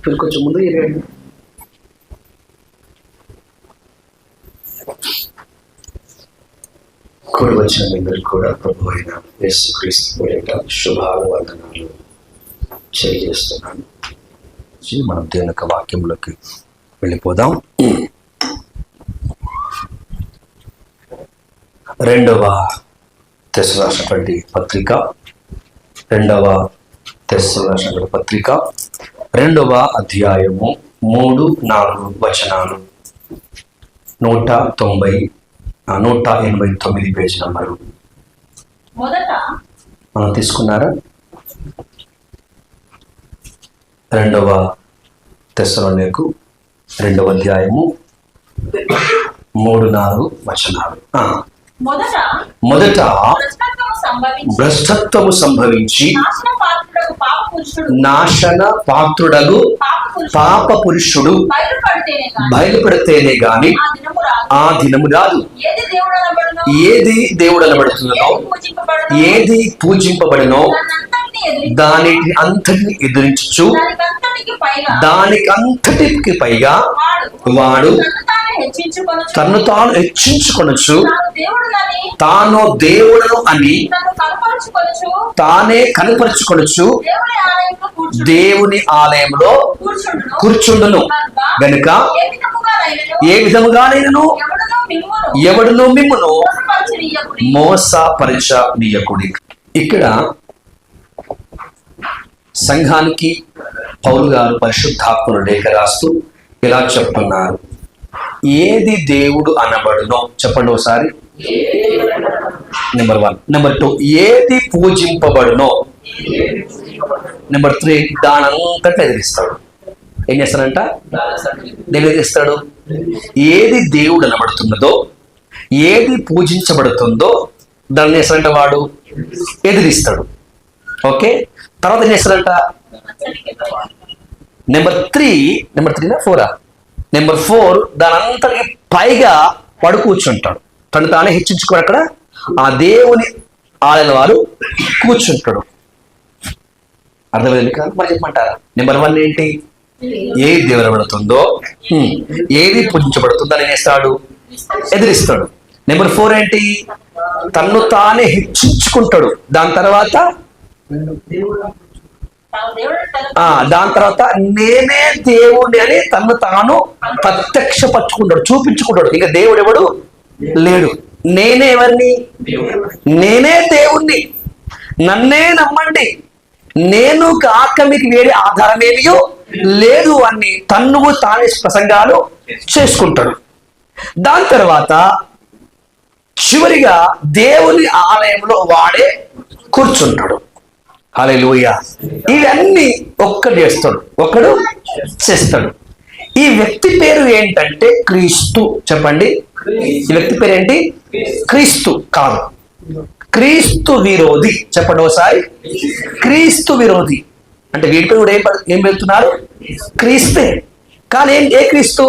కొంచెం ముందు ఇరేండి. కూడి వచ్చిన అందరికీ కూడా ప్రభు అయిన యేసుక్రీస్తు పేరిట శుభాలు వందనాలు తెలియజేస్తున్నాను. మనం దేవుని యొక్క వాక్యంలోకి వెళ్ళిపోదాం. 2వ తెస్సలోనికైనటువంటి పత్రిక 2వ అధ్యాయము 3-4 వచనాలు 189 పేజీ నంబరు. మనం తీసుకున్నారా? 2వ తెస్సలోనికు 2వ అధ్యాయము 3-4 వచనాలు. మొదట భ్రష్టత్వము సంభవించి నాశన పాత్రుడగు పాప పురుషుడు బయలుపడితేనే గాని ఆ దినము రాదు. ఏది దేవుడు అనబడుతున్నదో, ఏది పూజింపబడినో దాని అంతటిని ఎదురించు, దానికంతటికి పైగా వాడు తన్ను తాను హెచ్చించుకొనొచ్చు, తాను దేవుడను అని తానే కనపరుచుకొనొచ్చు, దేవుని ఆలయంలో కూర్చుండును. గనుక ఏ విధముగానైనను ఎవడును మిమ్మును మోసపరచనీయకుడి. ఇక్కడ సంఘానికి పౌలు గారు పరిశుద్ధాత్మను లేఖ రాస్తూ ఇలా చెప్తున్నారు. ఏది దేవుడు అనబడునో చెప్పండి ఒకసారి. నెంబర్ 1. నెంబర్ 2, ఏది పూజింపబడునో. నెంబర్ 3, దానంతటా ఎదిరిస్తాడు. ఏం చేస్తాడంట? దేవుడు ఎదిరిస్తాడు. ఏది దేవుడు అనబడుతున్నదో, ఏది పూజించబడుతుందో దాన్ని చేస్తాడంట వాడు ఎదిరిస్తాడు. ఓకే, తర్వాత ఏం చేస్తాడంట? నెంబర్ 4 దానంతటికి పైగా వాడు కూర్చుంటాడు. తను తానే హెచ్చించుకొని అక్కడ ఆ దేవుని ఆలయంలో వారు కూర్చుంటాడు. అర్థమైంది కదా? మరి చెప్పమంటారా? నెంబర్ 1 ఏంటి? ఏది దేవుడు పడుతుందో, ఏది పూజించబడుతుందో అని చేస్తాడు? ఎదిరిస్తాడు. నెంబర్ 4 ఏంటి? తన్ను తానే హెచ్చించుకుంటాడు. దాని తర్వాత నేనే దేవుడిని అని తన్ను తాను ప్రత్యక్షపరచుకుంటాడు, చూపించుకుంటాడు. ఇక దేవుడు ఎవడు లేడు. నేనే ఎవరిని? నేనే దేవుణ్ణి, నన్నే నమ్మండి, నేను కాక మీకు వేరే ఆధారమేమీ లేదు అని తన్ను తానే ప్రసంగాలు చేసుకుంటాడు. దాని తర్వాత చివరిగా దేవుని ఆలయంలో వాడే కూర్చుంటాడు. హల్లెలూయా. ఇవన్నీ ఒక్కడు చేస్తాడు. ఈ వ్యక్తి పేరు ఏంటంటే క్రీస్తు. చెప్పండి, ఈ వ్యక్తి పేరు ఏంటి? క్రీస్తు కాదు, క్రీస్తు విరోధి. చెప్పండి ఒకసారి. క్రీస్తు విరోధి అంటే వీడి పేరు కూడా ఏం పెడుతున్నారు? క్రీస్తే. కానీ ఏ క్రీస్తు?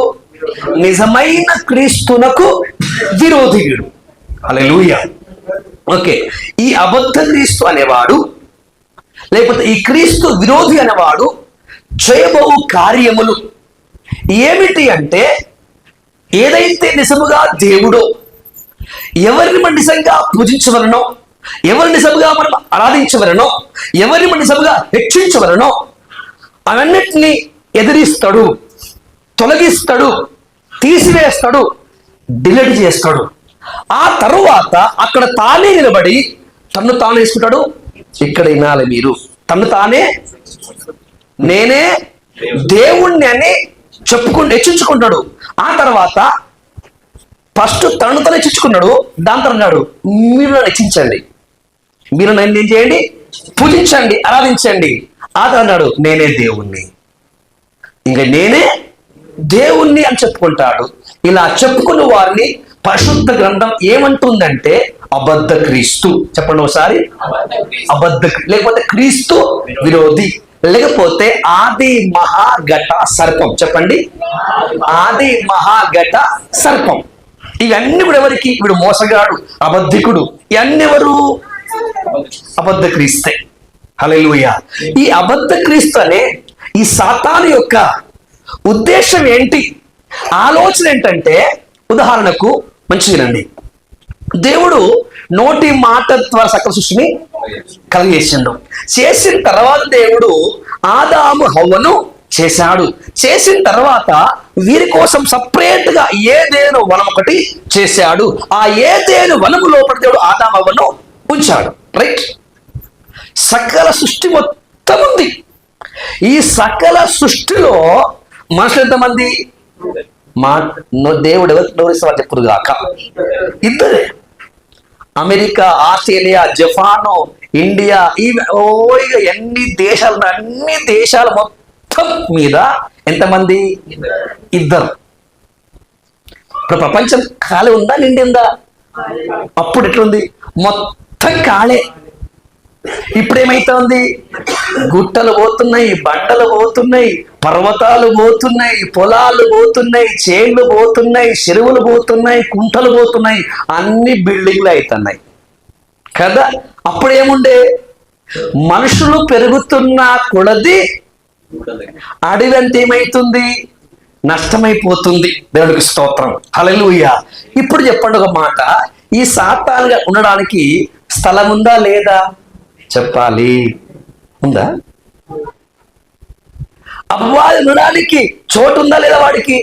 నిజమైన క్రీస్తునకు విరోధి వీడు. హల్లెలూయా. ఓకే, ఈ అబద్ధ క్రీస్తు అనేవాడు, లేకపోతే ఈ క్రీస్తు విరోధి అనేవాడు చేయబోవు కార్యములు ఏమిటి అంటే, ఏదైతే నిజముగా దేవుడో, ఎవరిని మనం నిజంగా పూజించవలనో, ఎవరిని నిజముగా మనం ఆరాధించవలనో, ఎవరిని మనం నిజముగా హెచ్చించవలనో అవన్నిటిని ఎదిరిస్తాడు, తొలగిస్తాడు, తీసివేస్తాడు, డిలీట్ చేస్తాడు. ఆ తరువాత అక్కడ తానే నిలబడి తన్ను తాను వేసుకుంటాడు. ఇక్కడ వినాలి మీరు, తను తానే నేనే దేవుణ్ణి అని హెచ్చించుకుంటాడు. ఆ తర్వాత ఫస్ట్ తను తను హెచ్చించుకున్నాడు. దాని తర్వాత మీరు నన్ను హెచ్చించండి, మీరు నన్ను ఏం చేయండి? పూజించండి, ఆరాధించండి. ఆ తర్వాత నేనే దేవుణ్ణి, ఇంకా నేనే దేవుణ్ణి అని చెప్పుకుంటాడు. ఇలా చెప్పుకున్న వారిని పరిశుద్ధ గ్రంథం ఏమంటుందంటే అబద్ధ క్రీస్తు. చెప్పండి ఒకసారి. అబద్ధ, లేకపోతే క్రీస్తు విరోధి, లేకపోతే ఆది మహాఘట సర్పం. చెప్పండి, ఆది మహాఘట సర్పం. ఇవన్నీ కూడా ఎవరికి? వీడు మోసగాడు, అబద్ధికుడు. ఇవన్నీ ఎవరు? అబద్ధ క్రీస్తే. హల్లెలూయా. ఈ అబద్ధ క్రీస్తు అనే ఈ సాతాను యొక్క ఉద్దేశం ఏంటి, ఆలోచన ఏంటంటే, ఉదాహరణకు మంచిగా వినండి. దేవుడు నోటి మాట ద్వారా సకల సృష్టిని కలిగేసిండు. చేసిన తర్వాత దేవుడు ఆదాము హవ్వను చేశాడు. చేసిన తర్వాత వీరి కోసం సపరేట్ గా ఏదేను వనం ఒకటి చేశాడు. ఆ ఏదేను వనము లోపల దేవుడు ఆదాము హవ్వను ఉంచాడు. రైట్. సకల సృష్టి మొత్తం ఉంది. ఈ సకల సృష్టిలో మనుషులు ఎంతమంది? దేవుడు ఎవరికి నోరిస్తారు చెప్పుడు కాక ఇద్దరే. అమెరికా, ఆస్ట్రేలియా, జపాను, ఇండియా, ఎన్ని దేశాలు, అన్ని దేశాల మొత్తం మీద ఎంతమంది? ఇద్దరు. ఇప్పుడు ప్రపంచం ఖాళీ ఉందా, నిండిందా? అప్పుడు ఎట్లుంది? మొత్తం ఖాళీ. ఇప్పుడు ఏమైతుంది? గుట్టలు పోతున్నాయి, బండలు పోతున్నాయి, పర్వతాలు పోతున్నాయి, పొలాలు పోతున్నాయి, చేళ్లు పోతున్నాయి, చెరువులు పోతున్నాయి, కుంటలు పోతున్నాయి, అన్ని బిల్డింగ్లు అవుతున్నాయి కదా. అప్పుడేముండే? మనుషులు పెరుగుతున్న కొలది అడవి అంటే ఏమైతుంది? నష్టమైపోతుంది. దేవుడికి స్తోత్రం, హల్లెలూయా. ఇప్పుడు చెప్పండి ఒక మాట, ఈ సాతానుగా ఉండడానికి స్థలం ఉందా లేదా? చెప్పాలి. ఉందా? అపవాది ఉండడానికి చోటు ఉందా లేదా? వాడికి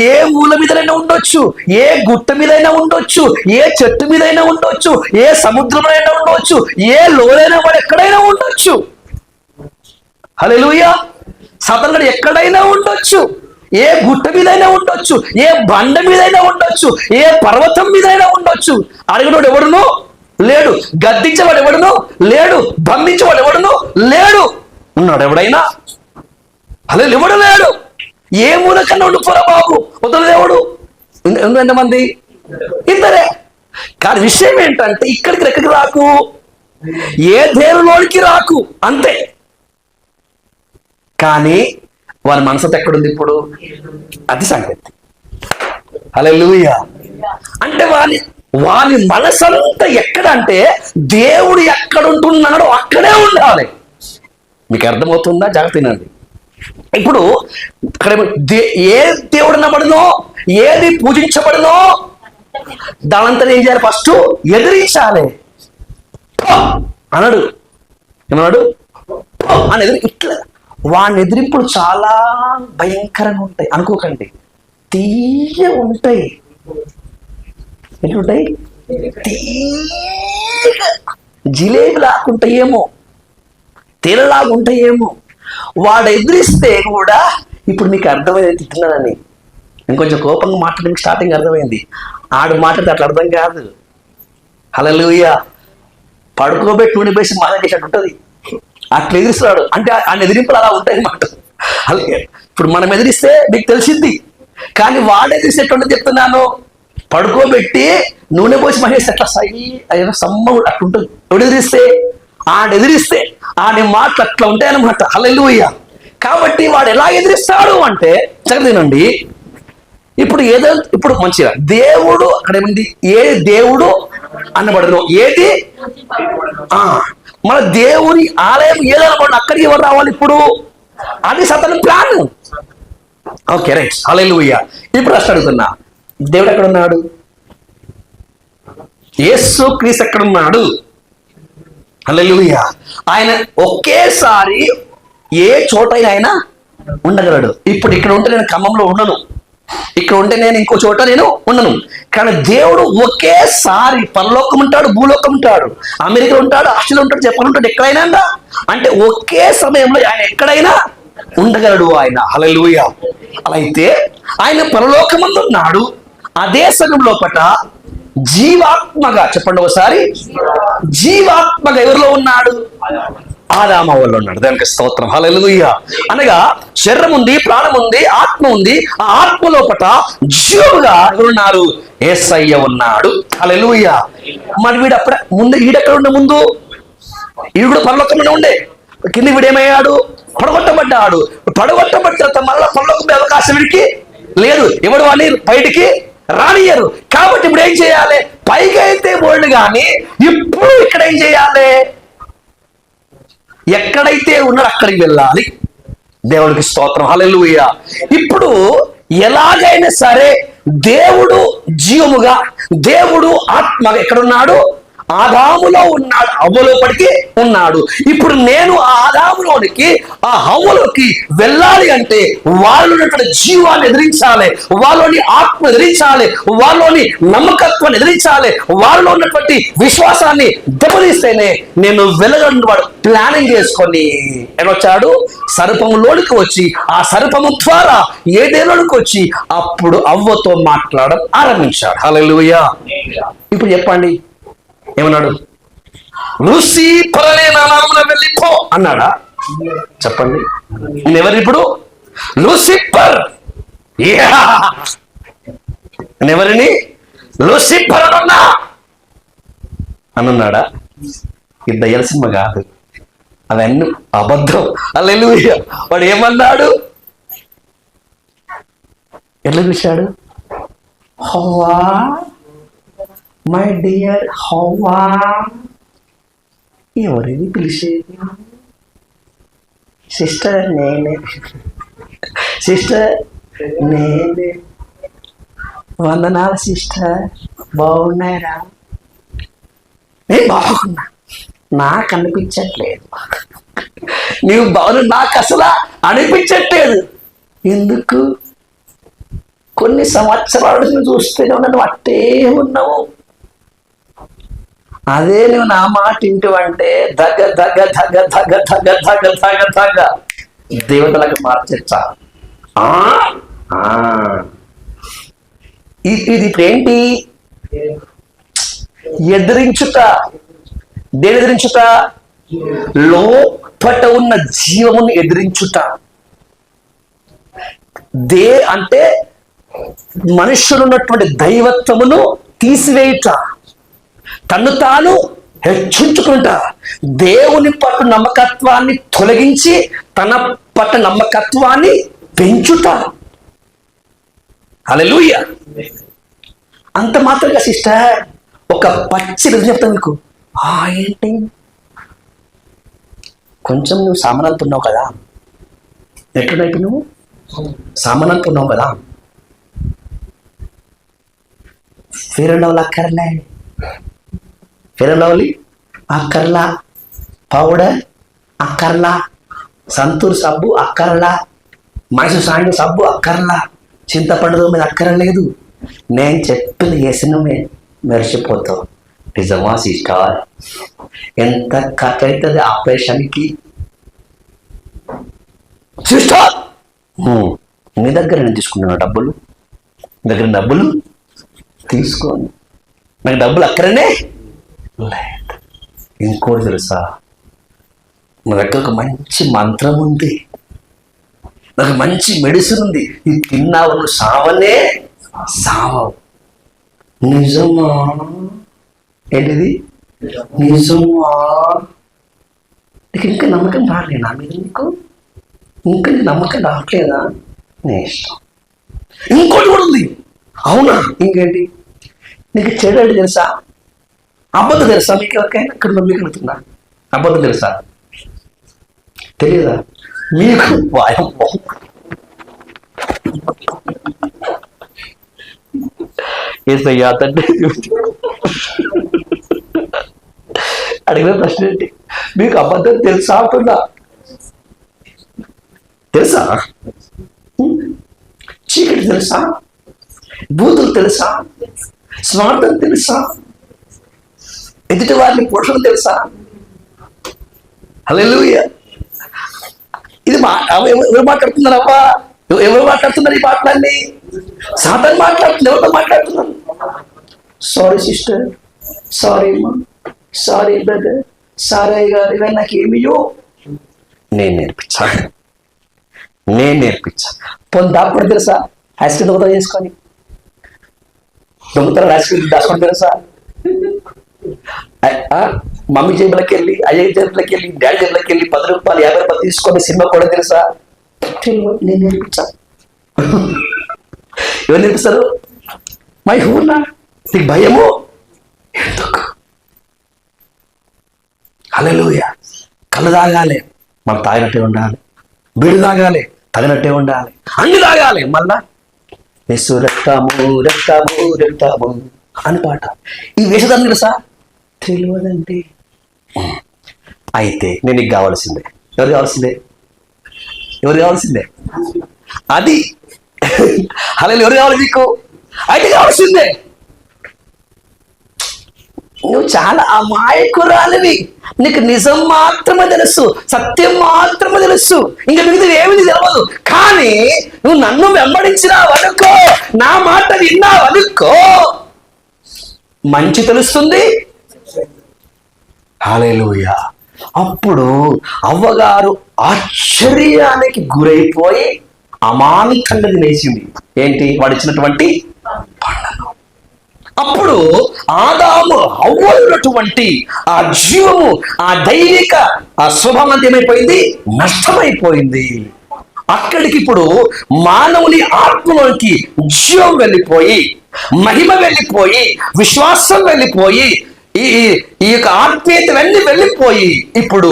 ఏ మూల మీదైనా ఉండొచ్చు, ఏ గుట్ట మీదైనా ఉండొచ్చు, ఏ చెట్టు మీదైనా ఉండొచ్చు, ఏ సముద్రంలో ఉండొచ్చు, ఏ లోనైనా వాడు ఎక్కడైనా ఉండొచ్చు. హల్లెలూయా. సాతానుడు ఎక్కడైనా ఉండొచ్చు, ఏ గుట్ట మీదైనా ఉండొచ్చు, ఏ బండ మీదైనా ఉండొచ్చు, ఏ పర్వతం మీదైనా ఉండొచ్చు. అడిగినోడు ఎవడును లేడు, గద్దించేవాడు ఎవడును లేడు, బంధించేవాడు ఎవడును లేడు. ఉన్నాడు ఎవడైనా? అలా ఎవడు లేడు. ఏ మూలకన్నా ఉండిపోరా బాబు, వదలు దేవుడు. ఎంతమంది? ఇద్దరే. కానీ విషయం ఏంటంటే, ఇక్కడికి ఎక్కడికి రాకు, ఏ దేవులోనికి రాకు, అంతే. కానీ వారి మనసు ఎక్కడుంది ఇప్పుడు? అది సంగతి. హల్లెలూయా. అంటే వాని మనసంతా ఎక్కడంటే, దేవుడు ఎక్కడుంటున్నాడో అక్కడే ఉండాలి. మీకు అర్థమవుతుందా? జాగ్రత్త వినండి. ఇప్పుడు ఇక్కడ ఏ దేవుడు నమ్మడునో, ఏది పూజించబడునో దానంతా ఏం చేయాలి? ఫస్ట్ ఎదిరించాలి. అన్నాడు. ఏమన్నాడు? అని ఇట్లా వాని ఎదిరింపులు చాలా భయంకరంగా ఉంటాయి. అనుకోకండి, తీయ ఉంటాయి. ఎట్లుంటాయి? జిలేబీ లాగుంటాయేమో, తేలలాగుంటాయేమో. వాడు ఎదిరిస్తే కూడా, ఇప్పుడు మీకు అర్థమైంది తిట్టున్నాడని, ఇంకొంచెం కోపంగా మాట్లాడడానికి స్టార్టింగ్ అర్థమైంది. ఆడు మాట్లాడితే అట్లా అర్థం కాదు. హల్లెలూయా. పడుకోబెట్టి నూనె వేసి మహా చేసినట్టు ఉంటుంది. అట్లా ఎదిరిస్తున్నాడు అంటే ఆయన ఎదిరింపులు అలా ఉంటాయి అన్నమాట. అలాగే ఇప్పుడు మనం ఎదిరిస్తే మీకు తెలిసింది, కానీ వాడు ఎదిరిసేటువంటి చెప్తున్నాను. పడుకోబెట్టి నూనె పోసి మహేసి అట్లా సమ్మ అట్లుంటుంది. ఎదిరిస్తే ఆడి మాటలు అట్లా ఉంటాయన్నమాట. హల్లెలూయా. కాబట్టి వాడు ఎలా ఎదిరిస్తాడు అంటే, చదివినండి. ఇప్పుడు మంచిగా దేవుడు అక్కడ ఏమింది? ఏ దేవుడు అన్నబడదు, ఏది మన దేవుని ఆలయం ఏదనబడి అక్కడికి ఎవరు రావాలి ఇప్పుడు? అది సతని ప్లాన్. Okay, right. హల్లెలూయా. ఇప్పుడు అసలు అడుగుతున్నా, దేవుడు ఎక్కడ ఉన్నాడు? యేసు క్రీస్తు ఎక్కడ ఉన్నాడు? హల్లెలూయా. ఆయన ఒకేసారి ఏ చోటైనా ఆయన ఉండగలడు. ఇప్పుడు ఇక్కడ ఉంటే నేను ఖమ్మంలో ఉండను, ఇక్కడ ఉంటే నేను ఇంకో చోట నేను ఉండను. కానీ దేవుడు ఒకేసారి పరలోకం ఉంటాడు, భూలోకం ఉంటాడు, అమెరికా ఉంటాడు, ఆస్ట్రేలియా ఉంటాడు, జపాన్ ఉంటాడు, ఎక్కడైనా అంటే ఒకే సమయంలో ఆయన ఎక్కడైనా ఉండగలడు ఆయన. హల్లెలూయా. అలా అయితే ఆయన పరలోకమందు ఉన్నాడు, అదే సమయం లోపట జీవాత్మగా, చెప్పండి ఒకసారి, జీవాత్మగా ఎవరిలో ఉన్నాడు? ఆదాము హవ్వలో ఉన్నాడు. దానికి స్తోత్రం, హల్లెలూయా. అనగా శరీరం ఉంది, ప్రాణం ఉంది, ఆత్మ ఉంది. ఆ ఆత్మ లోపట జీవుగా ఎవరున్నారు? యేసయ్య ఉన్నాడు. హల్లెలూయా. మరి వీడు అప్పుడే ముందు ఈడెక్కడ ఉండే? ముందు ఈడు కూడా పరలోకంలో ఉండే. కింద వీడేమయ్యాడు? పడగొట్టబడ్డాడు. పడగొట్టబడ్డ తర్వాత మళ్ళా పరలోకం అవకాశం వీడికి లేదు. ఎవడు వాడిని బయటికి రానియరు. కాబట్టి ఇప్పుడు ఏం చేయాలి? పైకి అయితే పోయిండు, కానీ ఇప్పుడు ఇక్కడ ఏం చేయాలి? ఎక్కడైతే ఉన్నాడు అక్కడికి వెళ్ళాలి. దేవుడికి స్తోత్రం, హల్లెలూయా. ఇప్పుడు ఎలాగైనా సరే దేవుడు జీవముగా, దేవుడు ఆత్మగా ఎక్కడున్నాడు? ఆదాములో ఉన్నాడు, హవ్వలోపటికి ఉన్నాడు. ఇప్పుడు నేను ఆ ఆదాములోనికి, ఆ హవ్వలోకి వెళ్ళాలి అంటే వాళ్ళలో ఉన్నటువంటి జీవాన్ని ఎదిరించాలి, వాళ్ళలోని ఆత్మ ఎదిరించాలి, వాళ్ళలోని నమ్మకత్వాన్ని ఎదిరించాలి, వాళ్ళలో ఉన్నటువంటి విశ్వాసాన్ని దెబ్బతీస్తేనే నేను వెళ్ళగలను. వాడు ప్లానింగ్ చేసుకొని ఎక్కడొచ్చాడు? సర్పములోనికి వచ్చి, ఆ సర్పము ద్వారా ఏదేలోనికి వచ్చి అప్పుడు అవ్వతో మాట్లాడడం ఆరంభించాడు. హల్లెలూయా. ఇప్పుడు చెప్పండి, ఏమన్నాడు? లూసిఫర్ అనే నా నామమున వెళ్ళిపో అన్నాడా? చెప్పండి. ఎవరు ఇప్పుడు? లూసిఫర్. ఎవరిని? లూసిఫర్ అన్నాడా? ఇది దయ్యాల సినిమా కాదు, అవన్నీ అబద్ధం. హల్లెలూయా. వాడు ఏమన్నాడు? ఎట్లా చూశాడు? హవ్వా, మై డియర్ హవ్వా. ఎవరిని పిలిచేది? సిస్టర్ నేనే, సిస్టర్ నేనే. వందనాలు సిస్టర్, బాగున్నారా? నేను బాగున్నా, నాకు అనిపించట్లేదు. నీవు బాగున్నా, నాకు అసలు అనిపించట్లేదు. ఎందుకు? కొన్ని సంవత్సరాలు చూస్తేనే ఉన్నావు, అట్టే ఉన్నావు. అదే నువ్వు నా మాట ఇంటివంటే దగ్గ దగ్గ దగ్గ దగ్గ దగ్గ దగ్గ దగ్గ దగ్గ దేవతలకు మార్చచ్చా? ఇది ఏంటి? ఎదిరించుట. దేని ఎదిరించుట? లోపట ఉన్న జీవమును ఎదిరించుట. అంటే మనుష్యులు ఉన్నటువంటి దైవత్వమును తీసివేయుట, తను తాను హెచ్చించుకుంటా, దేవుని పట్ల నమ్మకత్వాన్ని తొలగించి తన పట్ల నమ్మకత్వాన్ని పెంచుట. హల్లెలూయా. అంత మాత్రంగా సిస్టర్ ఒక పచ్చి నిజం చెప్తాను మీకు. ఏంటి? కొంచెం నువ్వు సామానంతున్నావు కదా, ఎట్లున్నట్టు నువ్వు సామానంతున్నావు కదా, ఫెయిర్ అండ్ లవ్లీ అక్కర్లే, ఫెయిర్ అండ్ లవ్లీ అక్కర్లా, పౌడర్ అక్కర్లా, సంతూర్ సబ్బు అక్కర్లా, మైసూర్ సాండ్ సబ్బు అక్కర్లా, చింతపండు మీద అక్కరలేదు. నేను చెప్పిన వేసినమే మెరిసిపోతావు. నిజమా సిస్టర్? ఎంత ఖర్చు అవుతుంది ఆపరేషన్కి? సిస్టర్ నీ దగ్గర నేను తీసుకున్నాను డబ్బులు, దగ్గర డబ్బులు తీసుకోండి, నాకు డబ్బులు అక్కడనే లేదు. ఇంకోటి తెలుసా? నా దగ్గర ఒక మంచి మంత్రం ఉంది, నాకు మంచి మెడిసిన్ ఉంది, ఇది తిన్నావు నువ్వు సావనే సావవు. నిజమా? ఏంటిది? నిజమా? నీకు ఇంకా నమ్మకం రాలే నా మీద? నీకు ఇంకా నమ్మకం రావట్లేదా? నీ ఇష్టం. ఇంకోటి కూడా ఉంది. అవునా? ఇంకేంటి? నీకు చెడు అంటే తెలుసా? అబద్ధం తెలుసా? మీకు ఎవరికైనా ఇక్కడ మీకు అడుగుతున్నా, అబద్ధం తెలుసా? తెలియదా మీకు? ఏసయ్యా తండ్రి అడిగిన ప్రశ్న ఏంటి? మీకు అబద్ధం తెలుసా అంటున్నా. తెలుసా? చీకటి తెలుసా? బూతులు తెలుసా? స్వార్థం తెలుసా? ఎదుటి వారిని పోషణ తెలుసా? హల్లెలూయా. ఇది ఎవరు మాట్లాడుతున్నారబ్బా? ఎవరు మాట్లాడుతున్నారు ఈ మాటలన్నీ? సాతాను మాట్లాడుతుంది. ఎవరితో మాట్లాడుతున్నాను? సారీ సిస్టర్, సారీ అమ్మా, సారీ బ్రదర్, సారీ గారు, ఇవన్నీ నాకు ఏమియో నేను నేర్పించా. దాపుడు తెలుసా? ఐస్ క్రీమ్ దొంగతనం చేసుకొని, దొంగతనం ఐస్ క్రీమ్ దాచుకొని తెలుసా? మమ్మీ జేబులకి వెళ్ళి, అయ్య జేబులకి వెళ్ళి, డాడీ జేబులకి వెళ్ళి 10 రూపాయలు 50 రూపాయలు తీసుకొని సినిమా కూడా తెలుసా? నేను నేర్పించా. ఎవరు నేర్పిస్తారు? మై ఊర్నా? నీకు భయము ఎందుకు? హల్లెలూయా. కళ్ళు తాగాలి, మనం తాగినట్టే ఉండాలి. బీడు తాగాలి, తగినట్టే ఉండాలి, అన్ని తాగాలి, మళ్ళా యేసు రక్తము రక్తము రక్తము అని పాట. ఈ వేషధారణ తెలుసా? తెలియదండి. అయితే నేను నీకు కావాల్సిందే. ఎవరు కావాల్సిందే? ఎవరు కావాల్సిందే? అది అలా ఎవరు కావాలి నీకు? అయితే కావాల్సిందే. నువ్వు చాలా అమాయకురాలివి. నీకు నిజం మాత్రమే తెలుసు, సత్యం మాత్రమే తెలుసు, ఇంకా మిగతా ఏమి తెలియదు. కానీ నువ్వు నన్ను వెంబడించినావనుకో, నా మాట విన్నావనుకో, మంచి తెలుస్తుంది. హల్లెలూయా. అప్పుడు అవ్వగారు ఆశ్చర్యానికి గురైపోయి అమాంతంగా తినేసింది. ఏంటి? వాడు ఇచ్చినటువంటి పండ్లను. అప్పుడు ఆదాము అవ్వనటువంటి ఆ జీవము, ఆ దైవిక ఆ స్వభావం అంతా ఏమైపోయింది? నష్టమైపోయింది. అక్కడికి ఇప్పుడు మానవుని ఆత్మలోకి జీవం వెళ్ళిపోయి, మహిమ వెళ్ళిపోయి, విశ్వాసం వెళ్ళిపోయి, ఈ యొక్క ఆత్మీయతలన్నీ వెళ్ళిపోయి ఇప్పుడు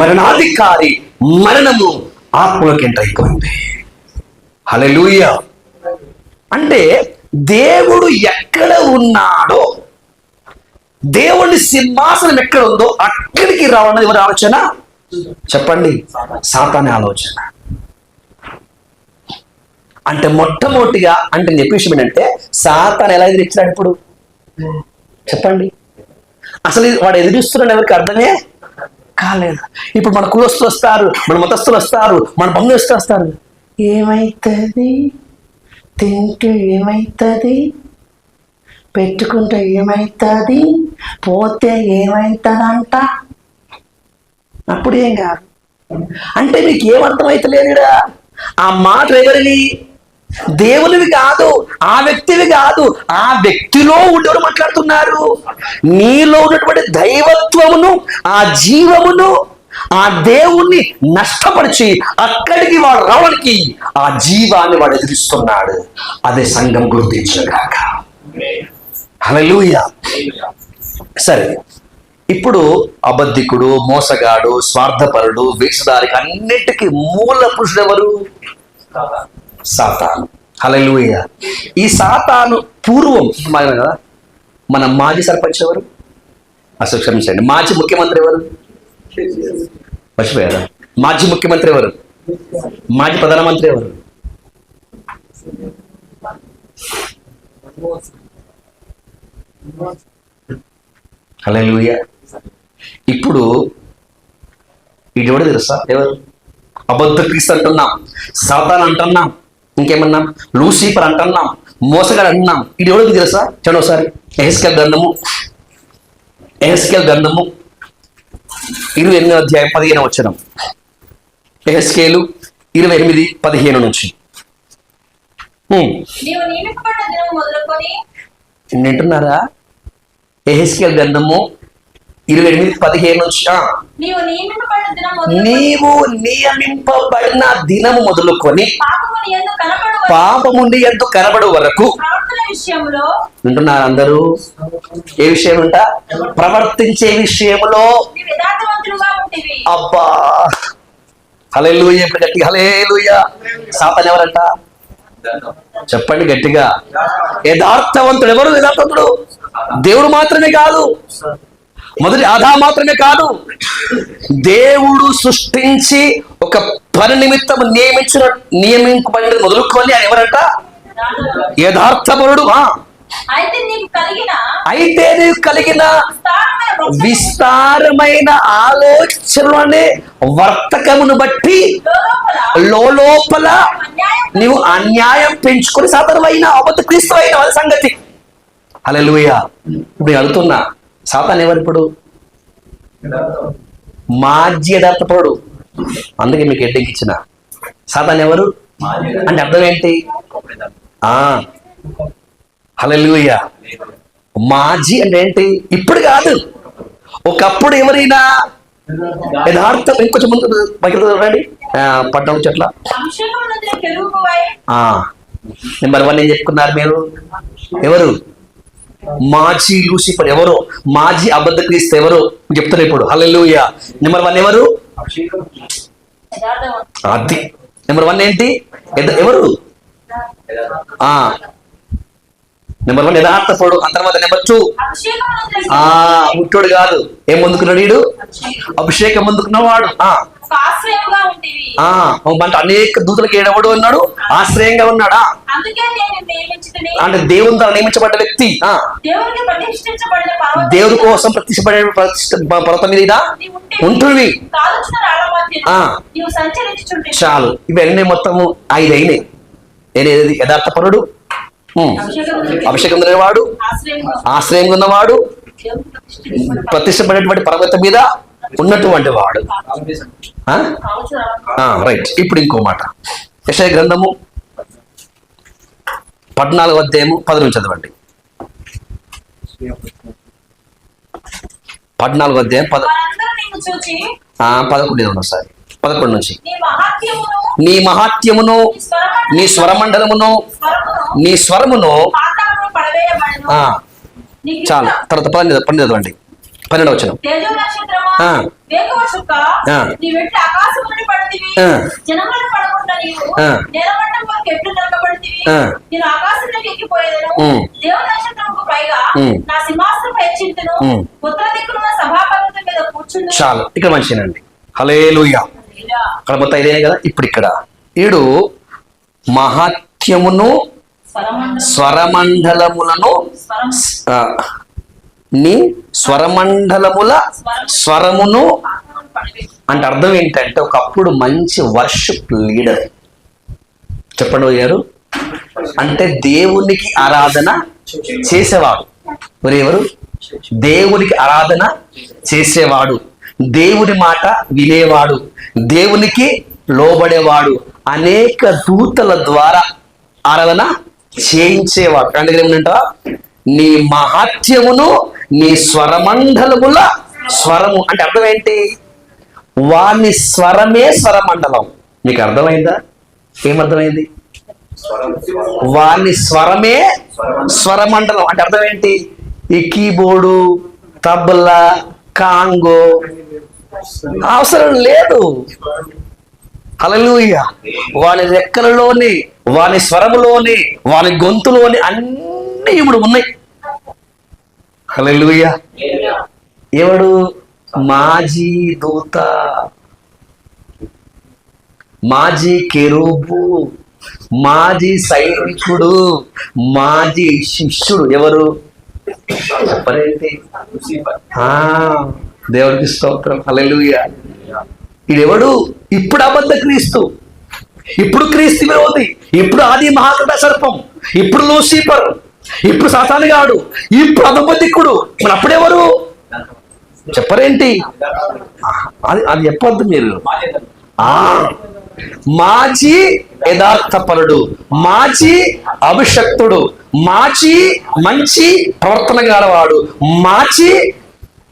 మరణాధికారి మరణము ఆత్మలోకి ఎంటర్ అయిపోయింది. హల్లెలూయా. అంటే దేవుడు ఎక్కడ ఉన్నాడో, దేవుడి సింహాసనం ఎక్కడ ఉందో అక్కడికి రావాలన్నది ఎవరి ఆలోచన? చెప్పండి. సాతాను ఆలోచన. అంటే మొట్టమొదటిగా అంటే చెప్పే విషయం ఏంటంటే, సాతాను ఎలా ఎదిరించాడు ఇప్పుడు? చెప్పండి. అసలు వాడు ఎదిరిస్తున్నాడు ఎవరికి అర్థమే కాలేదు. ఇప్పుడు మన కులస్తులు వస్తారు, మన మతస్థులు వస్తారు, మన బంధువులు వస్తారు. ఏమైతుంది? తింటే ఏమైతుంది? పెట్టుకుంటే ఏమైతుంది? పోతే ఏమైతుందంట? అప్పుడు ఏం కాదు. అంటే మీకు ఏమర్థమైతలేదురా? ఆ మాట ఎవరివి? దేవునివి కాదు, ఆ వ్యక్తివి కాదు, ఆ వ్యక్తిలో ఉండేవారు మాట్లాడుతున్నారు. నీలో ఉన్నటువంటి దైవత్వమును, ఆ జీవమును, ఆ దేవుణ్ణి నష్టపరిచి అక్కడికి వాడు రావడానికి ఆ జీవాన్ని వాడు ఎదిరిస్తున్నాడు. అదే సంఘం గుర్తించగాక. హల్లెలూయా. సరే, ఇప్పుడు అబద్ధికుడు, మోసగాడు, స్వార్థపరుడు, వేషధారికి అన్నిటికీ మూల పురుషుడు ఎవరు? సాతాను. హల్లెలూయా. ఈ సాతాను పూర్వం కదా, మన మాజీ సర్పంచ్ ఎవరు? అసలు క్షమించండి, మాజీ ముఖ్యమంత్రి ఎవరు? మర్చిపోయారా? మాజీ ముఖ్యమంత్రి ఎవరు? మాజీ ప్రధానమంత్రి ఎవరు? హల్లెలూయా. ఇప్పుడు ఇది కూడా తెలుసా? ఎవరు? అబద్ధ క్రీస్తు అంటున్నాం, సాతాను అంటున్నాం, ఇంకేమన్నాం? లూసిఫర్ అంటున్నాం, మోసగాడు అంటున్నాం. ఇది ఎవరికి తెలుసా? చూడండి ఒకసారి. యెహెజ్కేలు గ్రంథము 28వ అధ్యాయం 15వ వచనం. యెహెజ్కేలు 28:15 నుంచి. వింటున్నారా? యెహెజ్కేలు గ్రంథము 28:15 నుంచి. నీవు నియమింపబడిన దినము మొదలుకొని పాపము నీ యందు కనబడు వరకు. వింటున్నారు అందరూ? ఏ విషయం అంట? ప్రవర్తించే విషయంలో. అబ్బా, హల్లెలూయా. గట్టిగా హల్లెలూయా. సాతాను ఎవరంట? చెప్పండి గట్టిగా. యథార్థవంతుడు ఎవరు? యథార్థవంతుడు దేవుడు మాత్రమే కాదు, మొదటి ఆదాము మాత్రమే కాదు, దేవుడు సృష్టించి ఒక పని నిమిత్తం నియమింపబడిన మొదలుకొని ఆయన ఎవరంట? యథార్థపరుడు. అయితే నీకు కలిగిన విస్తారమైన ఆలోచనలనే వర్తకమును బట్టి లోపల నీవు అన్యాయం పెంచుకొని సాతాను అయినా, అబద్ధ క్రీస్తు అయినా, అది సంగతి. హల్లెలూయా. ఇప్పుడు అడుగుతున్నా, సాతాను ఎవరు ఇప్పుడు? మాజీ యథార్థపరుడు. అందుకే మీకు హెడ్డింగ్ ఇచ్చిన. సాతాను ఎవరు అంటే అర్థం ఏంటి? హల్లెలూయా. మాజీ అంటే ఏంటి? ఇప్పుడు కాదు, ఒకప్పుడు ఎవరైనా యథార్థం. ఇంకొంచెం ముందు రండి. 14 చెట్ల నెంబర్ 1 ఏం చెప్పుకున్నారు మీరు? ఎవరు? మాజీ లూసిఫర్ ఎవరు? మాజీ అబద్ధ క్రీస్తు ఎవరు చెప్తారు ఇప్పుడు. హల్లెలూయా. నెంబర్ 1 ఎవరు? అది నెంబర్ 1 ఏంటి? ఎవరు? నెంబర్ 1 యథార్థపరుడు. ఆ తర్వాత నెంబర్ 2 ముట్టోడు కాదు. ఏం పొందుకున్నాడు వీడు? అభిషేకం పొందుకున్నవాడు. అంటే అనేక దూతలకు ఏడవడు అన్నాడు, ఆశ్రయంగా ఉన్నాడా? అంటే దేవుని ద్వారా నియమించబడ్డ వ్యక్తి, దేవుడి కోసం ప్రతిష్టపడే పర్వతం మీద ఉంటుంది. చాలు, ఇవన్నీ మొత్తము 5 అయినాయి. నేనేది? యథార్థపరుడు, అభిషేకం ఉన్నవాడు, ఆశ్రయంగా ఉన్నవాడు, ప్రతిష్టపడేటువంటి పర్వతం మీద ఉన్నటువంటి వాడు. రైట్. ఇప్పుడు ఇంకో మాట, యెషయా గ్రంథము 14వ అధ్యాయము 10 నుంచి చదవండి. 14వ అధ్యాయం 11 ఒకసారి 11 నుంచి. నీ మహాత్యమును, నీ స్వరమండలమును, నీ స్వరమును. చాలు, తర్వాత 12 చదవండి. 12వ వచనం. చాలు, ఇక్కడ మంచినండి. హల్లెలూయా. అక్కడ మొత్తం ఇదే కదా. ఇప్పుడు ఇక్కడ 7 మహాత్యమును, స్వరమండలములను, నీ స్వరమండలముల స్వరమును. అంటే అర్థం ఏంటంటే ఒకప్పుడు మంచి వర్షిప్ లీడర్. చెప్పండి గారు. అంటే దేవునికి ఆరాధన చేసేవాడు. ఎవరు? దేవునికి ఆరాధన చేసేవాడు, దేవుని మాట వినేవాడు, దేవునికి లోబడేవాడు, అనేక దూతల ద్వారా ఆరాధన చేయించేవాడు. అంటే ఏమంట? నీ మహాత్యమును, నీ స్వరమండలముల స్వరము. అంటే అర్థం ఏంటి? వాని స్వరమే స్వరమండలం. మీకు అర్థమైందా? ఏమర్థమైంది? వాని స్వరమే స్వరమండలం. అంటే అర్థం ఏంటి? ఈ కీబోర్డు, తబలా, కాంగో అవసరం లేదు. హల్లెలూయా. వాని రెక్కలలోని, వాని స్వరములోని, వాని గొంతులోని అన్ని ఇప్పుడు ఉన్నాయి. హల్లెలూయా. ఎవడు? మాజీ దూత, మాజీ కెరూబు, మాజీ సైనికుడు, మాజీ శిష్యుడు. ఎవరు? చెప్పరేంటి? దేవుడికి స్తోత్రం. హల్లెలూయా. ఇదెవడు? ఇప్పుడు అబద్ధ క్రీస్తు, ఇప్పుడు క్రీస్తు విరోధి, ఇప్పుడు ఆది మహాకృత సర్పం, ఇప్పుడు లూసిఫర్, ఇప్పుడు సాతానుగాడు, ఇప్పుడు అధపతికుడు. మరి అప్పుడెవరు? చెప్పరేంటి? అది చెప్పొద్దు మీరు. మాజీ యథార్థపరుడు, మాజీ అభిషక్తుడు, మాజీ మంచి ప్రవర్తన గలవాడు, మాజీ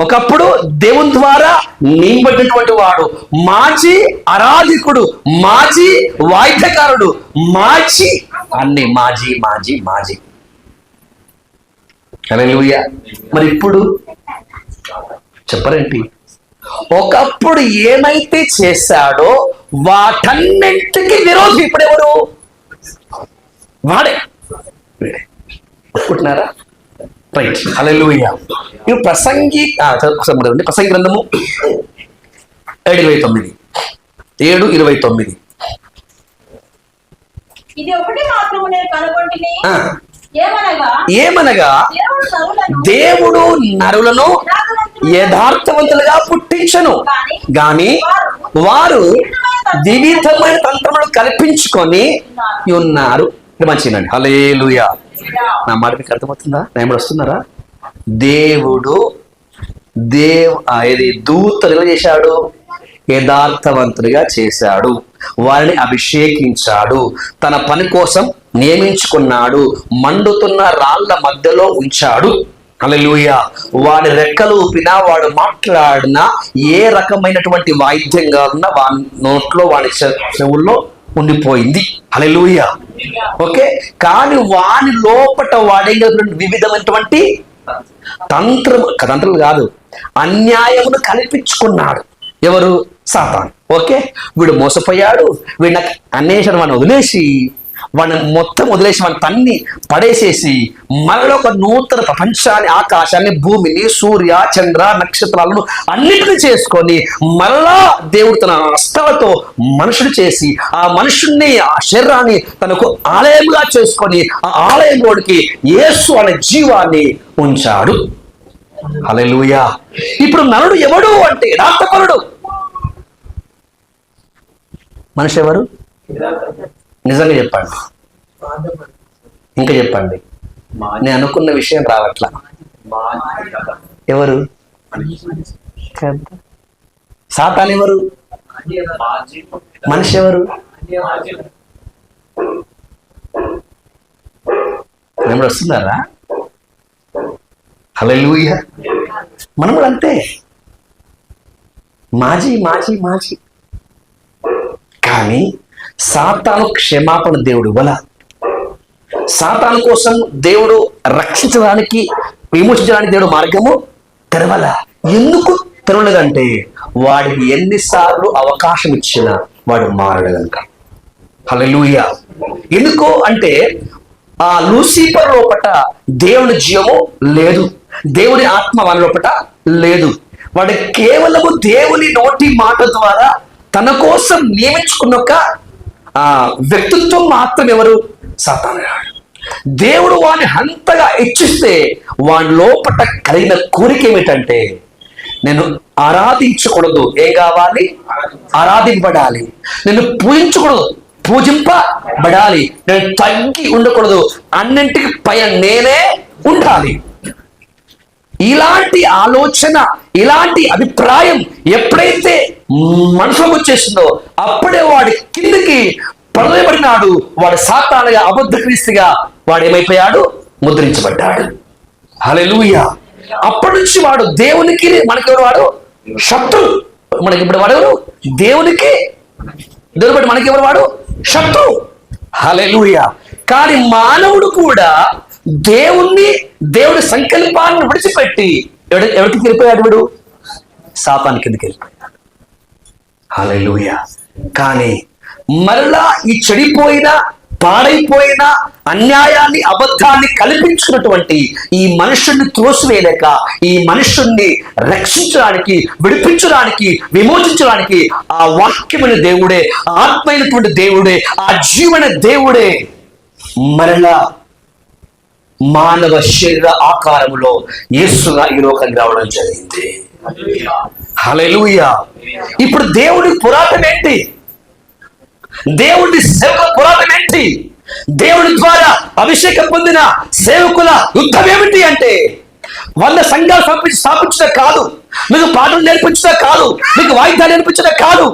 ఒకప్పుడు దేవుని ద్వారా నింపబడినటువంటి వాడు, మాజీ ఆరాధికుడు, మాజీ వాయిద్యకారుడు, మాజీ అన్ని మాజీ మాజీ మాజీ. హల్లెలూయా. మరి ఇప్పుడు చెప్పరేంటి? ఒకప్పుడు ఏమైతే చేశాడో వాటన్నింటికి విరోధి ఇప్పుడెవరు? వాడే. ఒప్పుకుంటున్నారా? రైట్. హల్లెలూయా. ఇవి ప్రసంగి గ్రంథము 7:29. ఏమనగా దేవుడు నరులను యథార్థవంతులుగా పుట్టించను గాని వారు వివిధమైన తంత్రములు కల్పించుకొని ఉన్నారు. మంచిదండి. హల్లెలూయా. నా మాట మీకు అర్థమవుతుందా? నేను వస్తున్నారా? దేవుడు దూతలు ఎలా చేశాడు? యథార్థవంతులుగా చేశాడు, వారిని అభిషేకించాడు, తన పని కోసం నియమించుకున్నాడు, మండుతున్న రాళ్ల మధ్యలో ఉంచాడు. హల్లెలూయా. వాడి రెక్కలు ఊపినా, వాడు మాట్లాడినా, ఏ రకమైనటువంటి వాయిద్యం కాదున్నా వాడి నోట్లో, వాడి చెవుల్లో ఉండిపోయింది. హల్లెలూయా. ఓకే. కానీ వాని లోపట వాడే వివిధమైనటువంటి తంత్రాలు కాదు, అన్యాయమును కల్పించుకున్నాడు. ఎవరు? సాతాను. ఓకే, వీడు మోసపోయాడు, వీడు నాకు అన్వేషణ వాడిని వదిలేసి వాడిని మొత్తం వదిలేసి వాడిని తన్ని పడేసేసి మరలో ఒక నూతన ప్రపంచాన్ని, ఆకాశాన్ని, భూమిని, సూర్య చంద్ర నక్షత్రాలను అన్నిటిని చేసుకొని మరలా దేవుడు తన హస్తాలతో మనుషుడు చేసి ఆ మనుషుణ్ణి, ఆ శరీరాన్ని తనకు ఆలయంగా చేసుకొని ఆ ఆలయంలోనికి యేసు అనే జీవాన్ని ఉంచాడు. హల్లెలూయా. ఇప్పుడు నరుడు ఎవడు అంటే యథార్థపరుడు. మనిషి ఎవరు? నిజంగా చెప్పండి, ఇంకా చెప్పండి. నేను అనుకున్న విషయం రావట్లా. ఎవరు? సాతాను ఎవరు? మనిషి ఎవరు? మేము వస్తున్నారా? హల్లెలూయా. మనం కూడా అంతే, మాజీ మాజీ మాజీ. కానీ సాతాను క్షమాపణ దేవుడు ఇవ్వాల. సాతాను కోసం దేవుడు రక్షించడానికి, విమోచించడానికి దేవుడు మార్గము తెరవల. ఎందుకు తెరవలేదంటే వాడికి ఎన్నిసార్లు అవకాశం ఇచ్చినా వాడు మారడు కనుక. హల్లెలూయా. ఎందుకు అంటే ఆ లూసిఫర్ లోపట దేవుని జీవము లేదు, దేవుని ఆత్మ వాని లోపట లేదు. వాడు కేవలము దేవుని నోటి మాట ద్వారా తన కోసం నియమించుకున్న ఒక వ్యక్తిత్వం మాత్రం ఎవరు? సాతాను. దేవుడు వాడిని అంతగా ఇచ్చిస్తే వాని లోపట కలిగిన కోరిక ఏమిటంటే నేను ఆరాధించకూడదు, ఏం కావాలి? ఆరాధింపబడాలి. నేను పూజించకూడదు, పూజింపబడాలి. నేను తగ్గి ఉండకూడదు, అన్నింటికి పైన నేనే ఉండాలి. ఇలాంటి ఆలోచన, ఇలాంటి అభిప్రాయం ఎప్పుడైతే మనసులోకి వచ్చేసిందో అప్పుడే వాడి కిందకి పడవేయబడినాడు. వాడు సాతానుగా, అబద్ధ క్రీస్తుగా వాడు ఏమైపోయాడు? ముద్రించబడ్డాడు. హల్లెలూయా. అప్పటి నుంచి వాడు దేవునికి, మనకెవరు? వాడు శత్రువు. మనకి ఇప్పుడు వాడెవరు? దేవునికి, దేవుని బట్టి మనకెవరు? వాడు శత్రువు. హల్లెలూయా. కానీ మానవుడు కూడా దేవుడి సంకల్పాన్ని విడిచిపెట్టి ఎవరికి వెళ్ళిపోయాడు? వీడు సాతాను కిందకి వెళ్ళిపోయాడు. హల్లెలూయా. కానీ మరలా ఈ చెడిపోయిన, పాడైపోయిన, అన్యాయాన్ని, అబద్ధాన్ని కల్పించుకున్నటువంటి ఈ మనుషుణ్ణి త్రోసివేయలేక, ఈ మనుషుణ్ణి రక్షించడానికి, విడిపించడానికి, విమోచించడానికి ఆ వాక్యమైన దేవుడే, ఆత్మైనటువంటి దేవుడే, ఆ జీవన దేవుడే మరలా మానవ శరీర ఆకారములో యేసుగా ఈ లోకానికి రావడం జరిగింది. హల్లెలూయా. ఇప్పుడు దేవుడి పురాతనం ఏంటి? దేవుడి సేవకుల పురాతనం ఏంటి? దేవుడి ద్వారా అభిషేకం పొందిన సేవకుల యుద్ధం ఏమిటి అంటే 100 సంఘాలు స్థాపించడం కాదు, మీకు పాటలు నేర్పించడం కాదు, మీకు వాయిద్యాలు నేర్పించడం కాదు.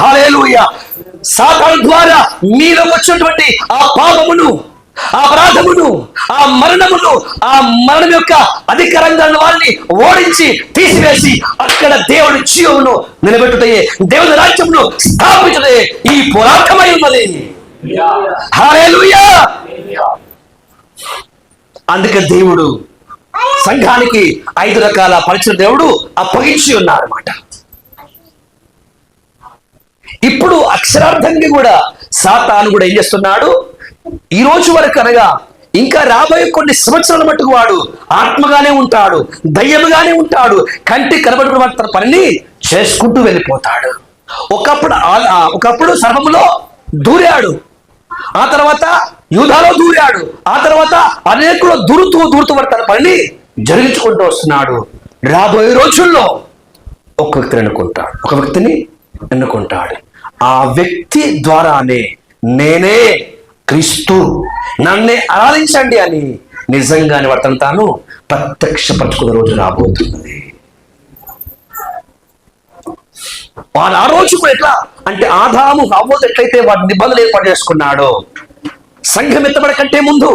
హల్లెలూయా. సాతాను ద్వారా మీలో వచ్చినటువంటి ఆ పాపమును, ఆ అపరాధమును, ఆ మరణమును, ఆ మరణం యొక్క అధికారంగా వారిని ఓడించి తీసివేసి అక్కడ దేవుని జీవమును నిలబెట్టుటయే, దేవుని రాజ్యమును స్థాపించడే ఈ పోరాటమై ఉన్నది. హల్లెలూయా. అందుకే దేవుడు సంఘానికి 5 రకాల పరిచయ దేవుడు అప్పగించి ఉన్నారన్నమాట. ఇప్పుడు అక్షరార్థంగా కూడా సాతాను కూడా ఏం చేస్తున్నాడు? ఈ రోజు వరకు అనగా ఇంకా రాబోయే కొన్ని సంవత్సరాల మట్టుకు వాడు ఆత్మగానే ఉంటాడు, దయ్యముగానే ఉంటాడు, కంటి కనబడుకున్న తన పనిని చేసుకుంటూ వెళ్ళిపోతాడు. ఒకప్పుడు సర్వములో దూరాడు, ఆ తర్వాత యూదాలో దూరాడు, ఆ తర్వాత అనేకులు దూరుతూ తన పనిని జరిగించుకుంటూ వస్తున్నాడు. రాబోయే రోజుల్లో ఒక వ్యక్తిని ఎన్నుకుంటాడు. ఆ వ్యక్తి ద్వారానే నేనే క్రీస్తు, నన్నే ఆరాధించండి అని నిజంగానే వాడు తాను ప్రత్యక్షపరచుకున్న రోజు రాబోతున్నది. వాడు ఆ రోజు కూడా ఎట్లా అంటే ఆదాము హవ్వతో ఎట్లయితే వాడి నిబంధనలు ఏర్పాటు చేసుకున్నాడో, సంఘం ఎత్తబడ కంటే ముందు,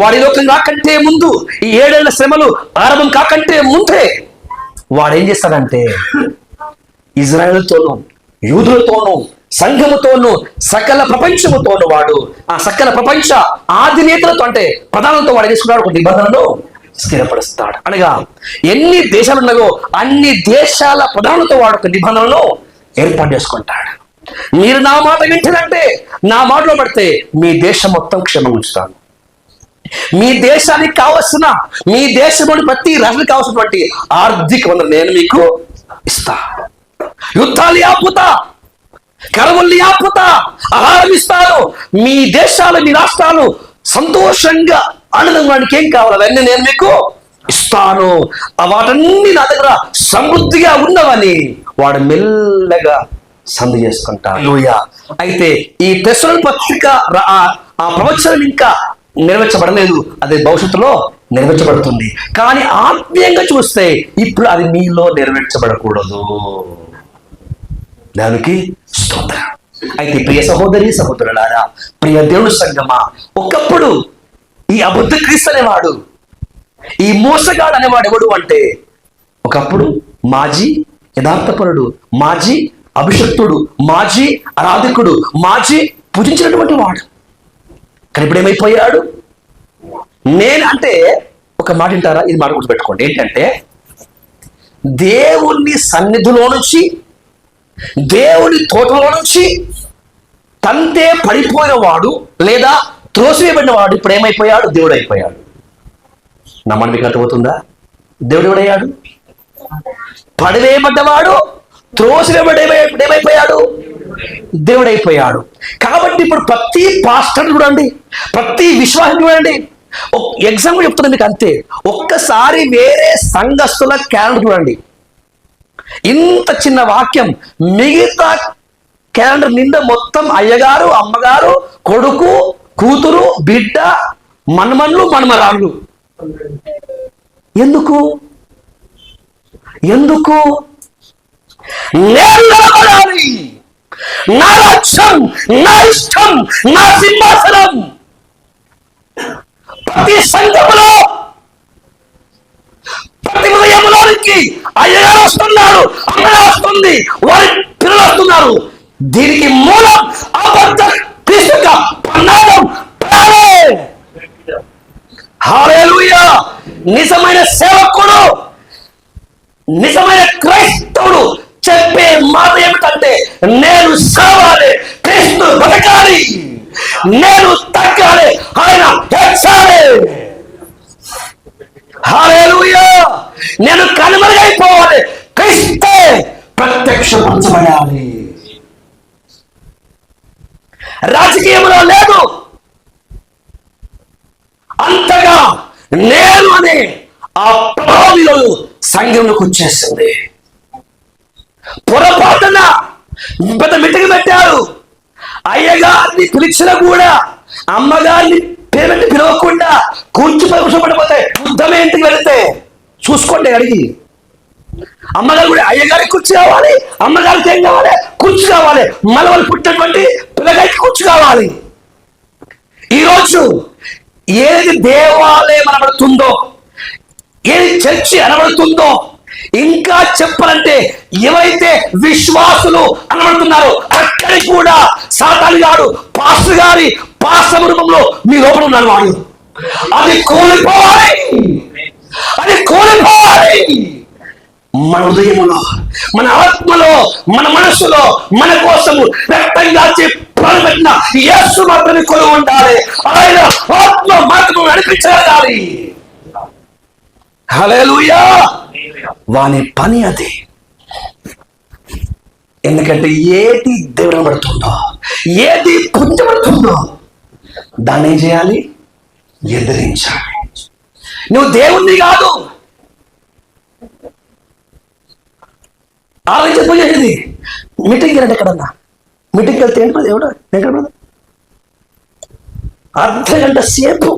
వాడి లోకం కాకంటే ముందు, ఈ 7 ఏళ్ల శ్రమలు ఆరంభం కాకంటే ముందే వాడు ఏం చేస్తాడంటే ఇజ్రాయేలుతోనూ, యూదులతోనూ, సంఘముతోనూ, సకల ప్రపంచముతోనూ వాడు ఆ సకల ప్రపంచ ఆధినేతలతో అంటే ప్రధానంతో వాడు చేసుకున్నాడు ఒక నిబంధనను స్థిరపరుస్తాడు. అనగా ఎన్ని దేశాలు ఉన్నాయో అన్ని దేశాల ప్రధానులతో వాడు ఒక నిబంధనను ఏర్పాటు చేసుకుంటాడు. మీరు నా మాట వింటారంటే, నా మాటలో పడితే మీ దేశం మొత్తం క్షేమంగా ఉంచుతాను. మీ దేశానికి కావలసిన, మీ దేశంలోని ప్రతి రాష్ట్రానికి కావాల్సినటువంటి ఆర్థిక వనరు నేను మీకు ఇస్తా. యుద్ధాలు ఆపుతా, కరువుల్ని ఆపుతా, ఆహారం ఇస్తాను. మీ దేశాలు, మీ రాష్ట్రాలు సంతోషంగా ఆనందంగా ఏం కావాలి అవన్నీ నేను మీకు ఇస్తాను. వాటన్ని నా దగ్గర సమృద్ధిగా ఉన్నవని వాడు మెల్లగా సంధి చేసుకుంటాడు. అయితే ఈ తెస్సలోనిక పత్రిక ఆ ప్రవచనం ఇంకా నెరవేర్చబడలేదు, అది భవిష్యత్తులో నెరవేర్చబడుతుంది. కానీ ఆత్మీయంగా చూస్తే ఇప్పుడు అది మీలో నెరవేర్చబడకూడదు. దానికి స్తోత్రం. అయితే ప్రియ సహోదరి సహోదరులారా, ప్రియ దేవుని సంగమా, ఒకప్పుడు ఈ అబద్ధ క్రీస్తు అనేవాడు, ఈ మోసగాడు అనేవాడు ఎవడు అంటే, ఒకప్పుడు మాజీ యథార్థపరుడు, మాజీ అభిషక్తుడు, మాజీ ఆరాధకుడు, మాజీ పూజించినటువంటి వాడు. కానీ ఇప్పుడు ఏమైపోయాడు? నేను అంటే ఒక మాట వింటారా? ఇది మాట గుర్తుపెట్టుకోండి. ఏంటంటే, దేవుని సన్నిధిలో నుంచి, దేవుని తోటలో నుంచి తంతే పడిపోయిన వాడు లేదా త్రోసివేయబడిన వాడు ఇప్పుడు ఏమైపోయాడు? దేవుడు అయిపోయాడు. నమ్మని మీకు అర్థమవుతుందా? దేవుడు ఎవడయ్యాడు? పడివేయబడ్డవాడు ఏమైపోయాడు? దేవుడైపోయాడు. కాబట్టి ఇప్పుడు ప్రతి పాస్టర్ చూడండి, ప్రతి విశ్వాసం చూడండి, ఎగ్జాంపుల్ చెప్తున్నా మీకు అంతే. ఒక్కసారి వేరే సంఘస్థుల క్యాలెండర్ చూడండి, ఇంత చిన్న వాక్యం, మిగతా క్యాలెండర్ నిండా మొత్తం అయ్యగారు, అమ్మగారు, కొడుకు, కూతురు, బిడ్డ, మన్మన్లు, మన్మరాళ్ళు. ఎందుకు? నేను నిలబడాలి, నా లక్ష్యం, నా ఇష్టం, నా సింహాసనం. ప్రతి సంఘములో, ప్రతి ఉదయంలోనికి అయ్యగారు వస్తున్నారు, అమ్మగారు వస్తుంది, వారి పిల్లలు వస్తున్నారు. దీనికి మూలం అబద్ధ క్రీస్తు పన్నాగం. హల్లెలూయా! నిజమైన సేవకుడు, నిజమైన క్రైస్తవుడు చెప్పే మాట ఏమిటంటే, నేను సావాలి, క్రీస్తు బతకాలి, నేను తగ్గాలి, ఆయన హెచ్చాలి. హల్లెలూయా! నేను కనుమరుగైపోవాలి, క్రీస్తే ప్రత్యక్షపరచబడాలి. రాజకీయంలో లేదు, అంతగా నేను అనే ఆ ప్రభావం సంఘంలోకి వచ్చేసింది. పొరపాటున పెద్ద మీటింగ్ పెట్టారు, అయ్యగారిని పిలిచినా కూడా అమ్మగారిని పేరెంట్ పిలవకుండా కూర్చోబడిపోతే యుద్ధం ఏంటికి వెళితే చూసుకోండి అడిగి. అమ్మగారు కూడా అయ్యగారికి కుర్చీ కావాలి, అమ్మగారికి ఏం కావాలి? కుర్చీ కావాలి. మళ్ళీ వాళ్ళు పుట్టినటువంటి పిల్లగారికి కుర్చీ కావాలి. ఈరోజు ఏది దేవాలయం అనబడుతుందో, ఏది చర్చి అనబడుతుందో, ఇంకా చెప్పాలంటే ఏవైతే విశ్వాసులు అనబడుతున్నారో అక్కడికి కూడా సాతాను గాడు పాస్టర్ గారి పాస్టర్ రూపంలో మీ లోపల ఉన్నాడు. వాడు అది కోల్పోవాలి, అది కోల్పోవాలి. మన హృదయములో, మన ఆత్మలో, మన మనస్సులో, మన కోసము రక్తంగా ప్రాణపెట్టిన యేసు మాత్రమే కొలువు ఉండాలి. ఆయన ఆత్మ మాత్రమే నడిపించగలగాలి. హల్లెలూయా! వాని పని అది. ఎందుకంటే ఏది దేవుడు పడుతుందో, ఏది పుంజబడుతుందో దాన్ని ఏం చేయాలి? ఎదిరించాలి. నువ్వు దేవుణ్ణి కాదు. ఆలోచించి పూజ చేసేది. మీటింగ్కి వెళ్ళండి, ఎక్కడన్నా మీటింగ్కి వెళ్తే ఏంటి దేవుడు ఎక్కడ అర్ధగంట సేపు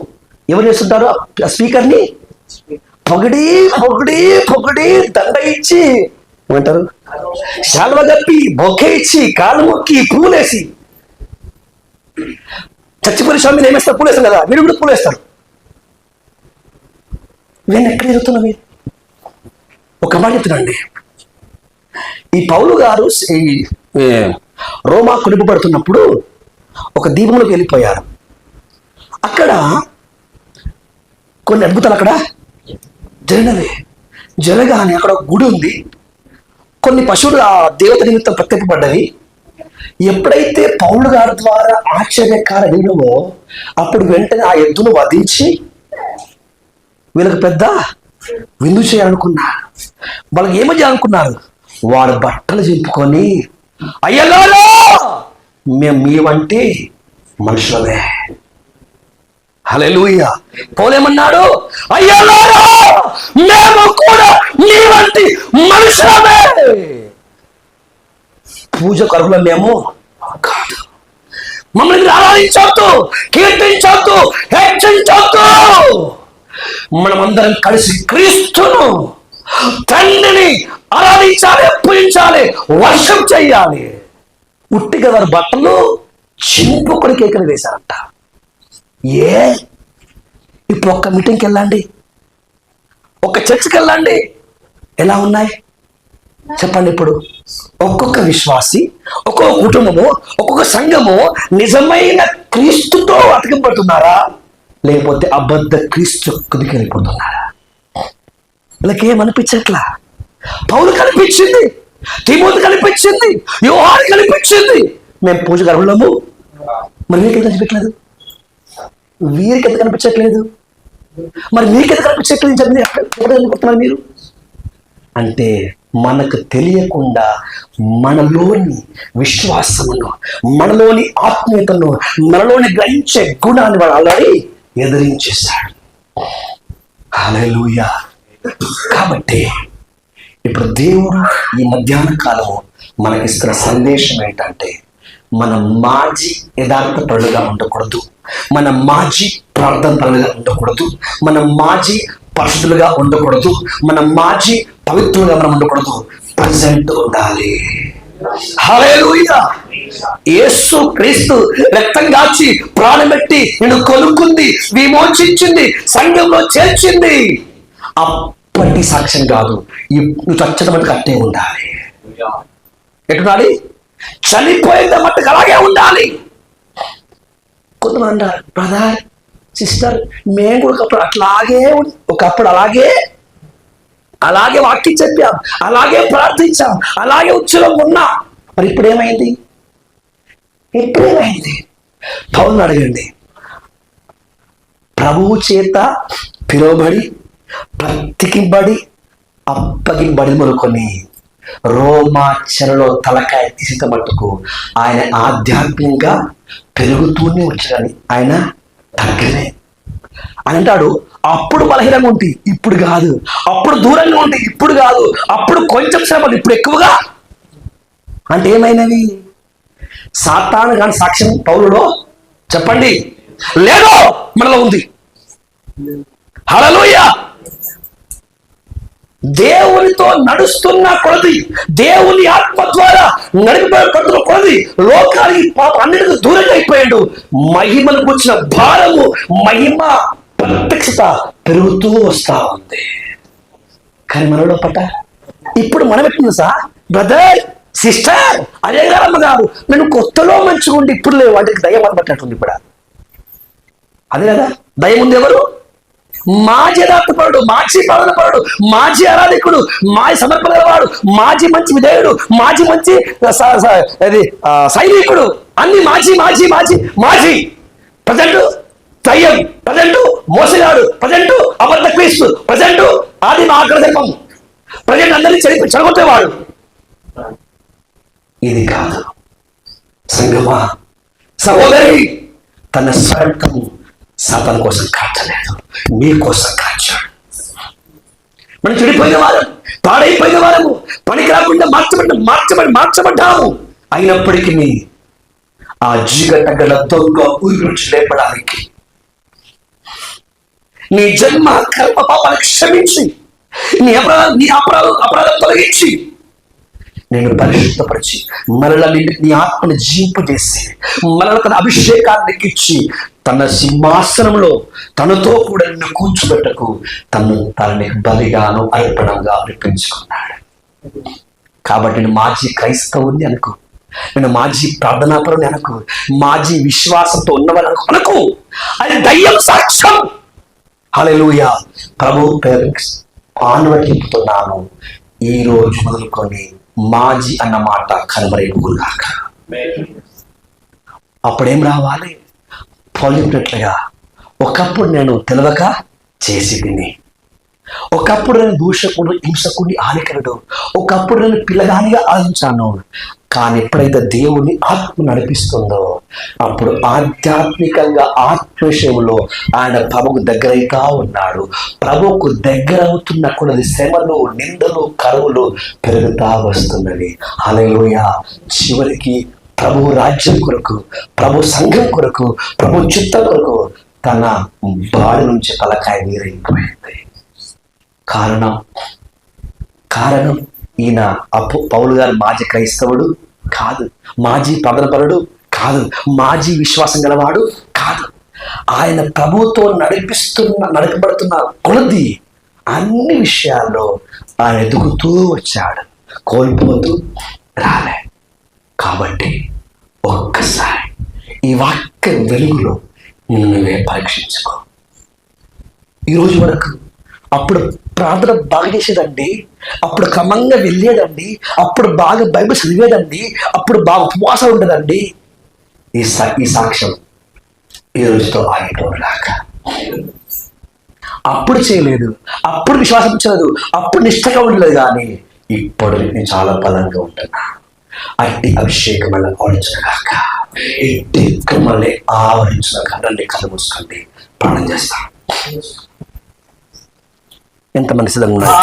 ఎవరు చేస్తుంటారు? ఆ స్పీకర్ని పొగిడి పొగిడి పొగిడి దండ ఇచ్చి ఏమంటారు, శాల్వ కప్పి, బొకే ఇచ్చి, కాలు మొక్కి, పూలేసి, చచ్చిపోయిన స్వామిని ఏమేస్తారు? పూలేస్తాం కదా, మీరు కూడా పూలేస్తారు. నేను ఎక్కడ జరుగుతున్నవి? ఒక మాట చెప్తున్నాండి. ఈ పౌలు గారు రోమా కొనిపబడుతున్నప్పుడు ఒక దీపంలోకి వెళ్ళిపోయారు. అక్కడ కొన్ని అద్భుతాలు అక్కడ జరిగినవే. జరగానే అక్కడ ఒక గుడి ఉంది, కొన్ని పశువులు ఆ దేవత నిమిత్తం ప్రత్యేకపడ్డవి. ఎప్పుడైతే పౌలు గారి ద్వారా ఆశ్చర్యకార వినమో అప్పుడు వెంటనే ఆ ఎద్దును వధించి వీళ్ళకి పెద్ద విందు చేయాలనుకున్నారు. వాళ్ళకి ఏమో చేయాలనుకున్నారు, వారు బట్టలు చింపుకొని, అయ్యలారా మేము మీ వంటి మనుషులమే. హల్లెలూయా. పౌలేమన్నాడు, అయ్యలారా మేము కూడా మీ వంటి మనుషులమే, పూజకు అర్హులం మేము కాదు. మమ్మల్ని ఆరాధించవద్దు, కీర్తించవద్దు, హెచ్చించవద్దు. మనమందరం కలిసి క్రీస్తును తండ్రిని ఆరాధించాలి, పూజించాలి, వర్షం చెయ్యాలి. ఉట్టిగా వారి బట్టలు చింపుకొని కేకలు వేశారంట. ఇప్పుడు ఒక్క మీటింగ్కి వెళ్ళండి, ఒక చర్చికి వెళ్ళండి, ఎలా ఉన్నాయి చెప్పండి. ఇప్పుడు ఒక్కొక్క విశ్వాసి, ఒక్కొక్క కుటుంబము, ఒక్కొక్క సంఘము నిజమైన క్రీస్తుతో అతికింపడుతున్నారా, లేకపోతే అబద్ధ క్రీస్తు కుదికి వెళ్ళిపోతున్నారా? వీళ్ళకేమనిపించట్లా. పౌలు కనిపించింది, తిమోతి కనిపించింది, యోహాను కనిపించింది, మేము పూజకు అర్హులము. మరి మీకెంత కనిపించట్లేదు? వీరికి ఎంత కనిపించట్లేదు? మరి మీకెంత కనిపించట్లేదు చెప్తున్నారు మీరు అంటే, మనకు తెలియకుండా మనలోని విశ్వాసమును, మనలోని ఆత్మీయతను, మనలోని గ్రహించే గుణాన్ని వాడు ఆల్రెడీ ఎదిరించేశాడు. హల్లెలూయా. కాబట్టి ఇప్పుడు దేవుడు ఈ మధ్యాహ్న కాలము మనకిస్తున్న సందేశం ఏంటంటే, మన మాజీ యథార్థ పరులుగా ఉండకూడదు, మన మాజీ ప్రార్థన పరులుగా ఉండకూడదు, మన మాజీ పరిశుద్ధులుగా ఉండకూడదు, మన మాజీ పవిత్రులుగా మనం ఉండకూడదు, ప్రజెంట్ ఉండాలి. హల్లెలూయా. యేసు క్రీస్తు రక్తం కాచి ప్రాణం పెట్టి నిన్ను కొనుక్కుంది, విమోచించింది, సంఘంలో చేర్చింది. అప్పటి సాక్ష్యం కాదు, నువ్వు చచ్చట మట్టుకు అట్టే ఉండాలి. ఎటుండాలి? చనిపోయేంత మట్టుకు అలాగే ఉండాలి. కొంతమంది అంటారు, బ్రదర్ సిస్టర్ మేము కూడా ఒకప్పుడు అలాగే వాక్యం చెప్పాం, అలాగే ప్రార్థించాం, అలాగే ఉత్సవం ఉన్నా, మరి ఇప్పుడేమైంది? పౌలుని అడగండి. ప్రభువు చేత పిలువబడి, బ్రతికింబడి, అప్పగింబడి మొదలుకొని రోమాచరలో తలకాయ తీసేంత మట్టుకు ఆయన ఆధ్యాత్మికంగా పెరుగుతూనే వచ్చాడని, ఆయన తగ్గలే అని అంటాడు. అప్పుడు బలహీనంగా ఉంటే ఇప్పుడు కాదు, అప్పుడు దూరంగా ఉంటే ఇప్పుడు కాదు, అప్పుడు కొంచెం శ్రమలు ఇప్పుడు ఎక్కువగా. అంటే ఏమైనవి? సాతాను కాని సాక్ష్యం పౌలులో చెప్పండి లేదో మనలో ఉంది. హల్లెలూయా. దేవునితో నడుస్తున్న కొలది, దేవుని ఆత్మ ద్వారా నడిపడుతున్న కొలది లోకానికి పాప అన్నిటికీ దూరంగా అయిపోయాడు. మహిమను కూర్చిన భారము, మహిమ ప్రత్యక్షత పెరుగుతూ వస్తా ఉంది. కానీ మనలో పట్ట ఇప్పుడు మనం ఎట్లుంది సార్, బ్రదర్ సిస్టర్, అదే గారమ్మ గారు, నేను కొత్తలో మంచిగా ఉండి ఇప్పుడు లేవు, వాటికి దయ్యం పట్టినట్టుంది. ఇప్పుడు అదే కదా దయ్యం ఉంది. ఎవరు? మాజీ యథార్థపరుడు, మాజీ పాలనపరుడు, మాజీ ఆరాధికుడు, మాజీ సమర్పణవాడు, మాజీ మంచి విధేయుడు, మాజీ మంచి సైనికుడు, అన్ని మాజీ మాజీ మాజీ మాజీ. ప్రజెంట్ దయ్యం, ప్రజెంట్ మోసగాడు, ప్రజెంట్ అబద్ధ క్రీస్తు, ప్రజెంట్ ఆది ఆగ్రహం, ప్రజెంట్ అందరినీ చెడగొట్టేవాడు. ఇది కాదు సంగమా, సహోదరి. తన స్వార్థం సాతాను కోసం కాచలేదు, మీ కోసం కాచాడు. మనం చెడిపోయిన వారం, పాడైపోయిన వారము, పనికి రాకుండా మార్చబడ్డాము. అయినప్పటికీ ఆ జీగట గల దొంగ ఊరి నుంచి లేపడానికి, నీ జన్మ కర్మ పాపాలను క్షమించి, నీ అపరాధం తొలగించి, నేను పరిశుద్ధపరిచి, మరల నీ ఆత్మను జీంపజేసి, మరల తన అభిషేకాన్ని ఇచ్చి, తన సింహాసనంలో తనతో కూడా నిన్ను కూర్చోబెట్టకు తనని బలిగాను అర్పణంగా అర్పించుకున్నాడు. కాబట్టి నేను మాజీ క్రైస్తవుని అనుకో, నేను మాజీ ప్రార్థనాపరుని అనుకో, మాజీ విశ్వాసంతో ఉన్నవారు అనుకో, అది దయ్యం సాక్ష్యం. హల్లెలూయా. ప్రభు పేరు ఆన్వటిస్తున్నాను. ఈ రోజు మొదలుకొని మాజీ అన్న మాట కనబరేగుగాక. అప్పుడేం రావాలి? పౌలు చెప్పినట్లుగా, ఒకప్పుడు నేను తెలియక చేసి తిని, ఒకప్పుడు నేను దూషకుడు, హింసకుడిని, హానికరుడు, ఒకప్పుడు నేను పిల్లగానిగా ఆలోచించాను. కానీ ఎప్పుడైతే దేవుని ఆత్మ నడిపిస్తుందో అప్పుడు ఆధ్యాత్మికంగా ఆత్మవిషయంలో ఆయన ప్రభుకు దగ్గరైతా ఉన్నాడు. ప్రభుకు దగ్గర అవుతున్న కొద్ది శ్రమలు, నిందలు, కరువులు పెరుగుతా వస్తున్నది. హల్లెలూయా. చివరికి ప్రభు రాజ్యం కొరకు, ప్రభు సంఘం కొరకు, ప్రభు చిత్తం కొరకు తన బాడి నుంచి తలకాయ నీరైపోయింది. కారణం ఈయన పౌలు గారు మాజీ క్రైస్తవుడు కాదు, మాజీ ప్రార్థనపరుడు కాదు, మాజీ విశ్వాసం గలవాడు కాదు. ఆయన ప్రభుతో నడపబడుతున్న కొలది అన్ని విషయాల్లో ఆయన ఎదుగుతూ వచ్చాడు, కోల్పోతూ రాలే. కాబట్టి ఒక్కసారి ఈ వాక్య వెలుగులో నువ్వే పరీక్షించుకో. ఈరోజు వరకు అప్పుడు ప్రార్థన బాగా చేసేదండి, అప్పుడు క్రమంగా వెళ్ళేదండి, అప్పుడు బాగా బైబిల్ చదివేదండి, అప్పుడు బాగా ఉపవాసం ఉండదండి. ఈ సాక్ష్యం ఈ రోజుతో ఆగిపోలాగా. అప్పుడు చేయలేదు, అప్పుడు విశ్వాసం చేయలేదు, అప్పుడు నిష్ఠగా ఉండలేదు. కానీ ఇప్పుడు నేను చాలా బలంగా ఉంటున్నా. అట్టి అభిషేకం వల్ల ఆలోచనగాక, ఎట్టి మళ్ళీ ఆవరించగా రండి, కథ మూసుకోండి, ప్రాణం చేస్తాం. ఎంతమంది సిద్ధంగా ఉన్నారు?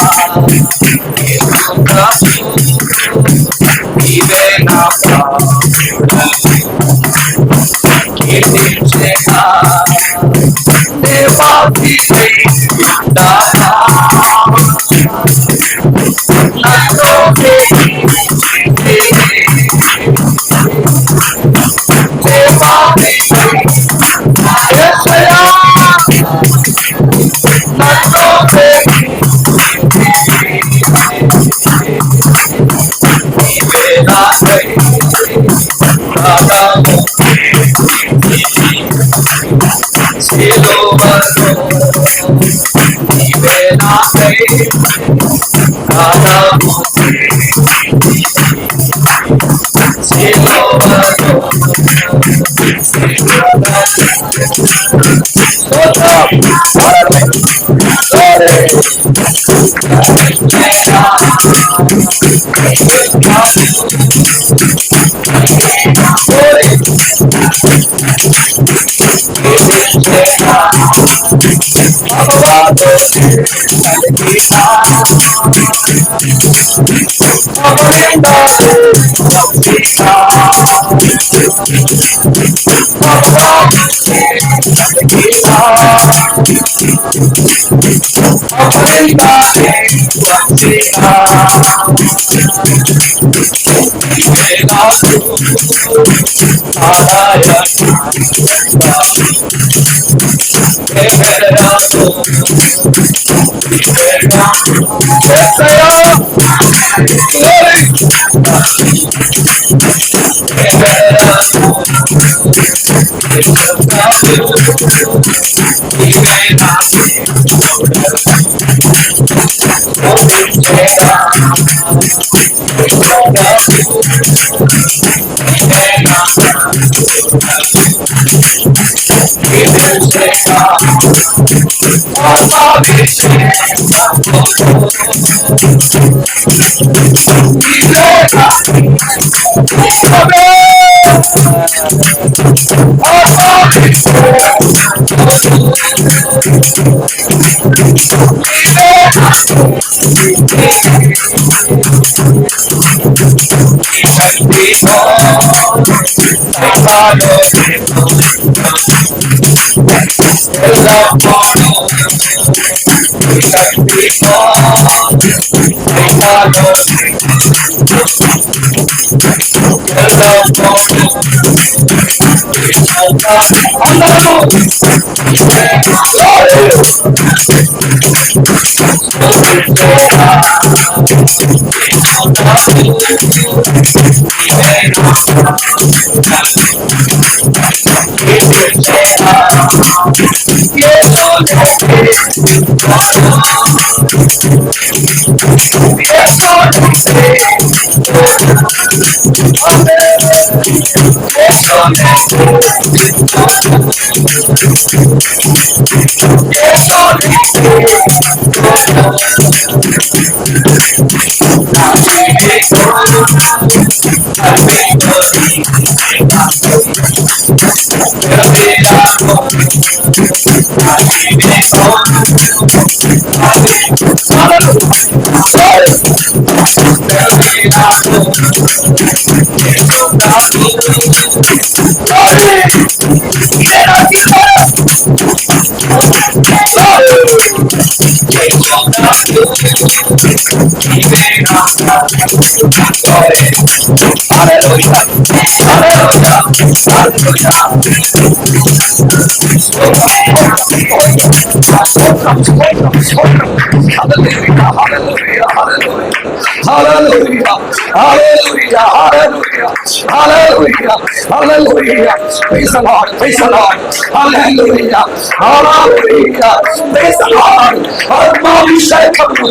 Praise the Lord. Praise the Lord. Hallelujah. Hallelujah. Praise the Lord. ఆత్మాభిషేకము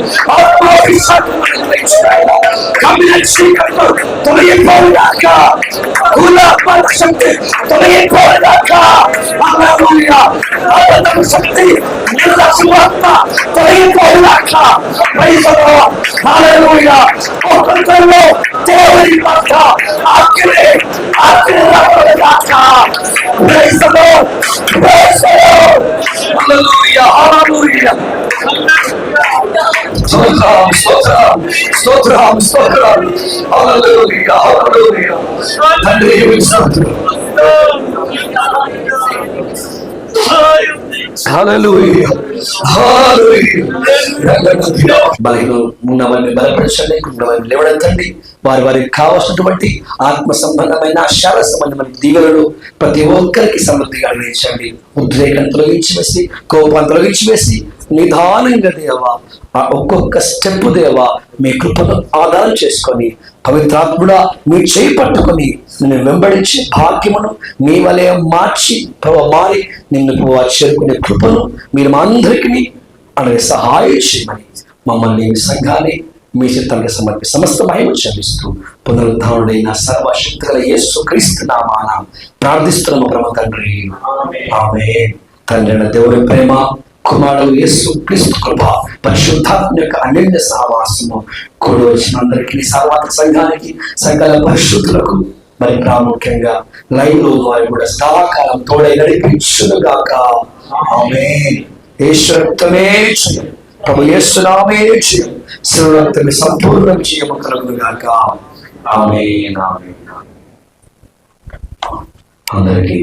కమిన చీకట్లు తొలగిపోయాక కులాత్మక శక్తి తొలగిపోయాక హల్లెలూయా ఆత్మ శక్తి నిర్లక్ష్యమాత్మ తొలగిపోయాక ప్రైజ్ ది లార్డ్ హల్లెలూయా ఒక్కరిలో దేవుని పట్ల అగ్ని రాబోయాక praise the Lord praise the Lord hallelujah hallelujah స్తోత్రం స్తోత్రం స్తోత్రం స్తోత్రం హల్లెలూయా హల్లెలూయా తండ్రి స్తోత్రం హల్లెలూయా హల్లెలూయా బలహీనున్నవారిని బలపరచండి, ఉన్నవారిని లేవనెత్తండి. వారికి కావాల్సినటువంటి ఆత్మ సంబంధమైన శారీర సంబంధమైన దీవెనలు ప్రతి ఒక్కరికి సమృద్ధిగా అనుగ్రహించండి. ఉద్రేకాన్ని తొలగించి వేసి, కోపాన్ని తొలగించి వేసి, నిదానంగా దేవా ఒక్కొక్క స్టెప్ దేవా మీ కృపను ఆధారం చేసుకొని పవిత్రాత్ముడా మీ చేయి పట్టుకొని నిన్ను వెంబడించి భాగ్యమును నీ వలె మార్చి మారి నిన్ను చేరుకునే కృపను మీరు మా అందరికీ అలాగే సహాయం చేయమని మమ్మల్ని మీ సంఘాన్ని మీ చిత్తానికి సమర్పి సమస్త మహిమ చెల్లిస్తూ పునరుద్ధారుడైన సర్వశక్తుల యేసు క్రీస్తు నామాన ప్రార్థిస్తున్నాము పరమ తండ్రి, ఆమేన్. తండ్రి అయిన దేవుని ప్రేమ, కుమారుడు యేసు క్రీస్తు కృప, పరిశుద్ధాత్మ యొక్క అన్యోన్య సహవాసము కూడి వచ్చిన అందరికీ, సర్వాత సంఘానికి, సకల పరిశుద్ధులకు, మరి ప్రాముఖ్యంగా లైవ్ లో వారు కూడా సదాకాలం తోడై నడిపించుగాక. ఆమేన్. యేసు రక్తమే జయం, ప్రభు యేసు నామమే జయం, శివ రక్తమే సంపూర్ణ జయము కలుగుగాక. ఆమేన్. ఆమేన్. అందరికీ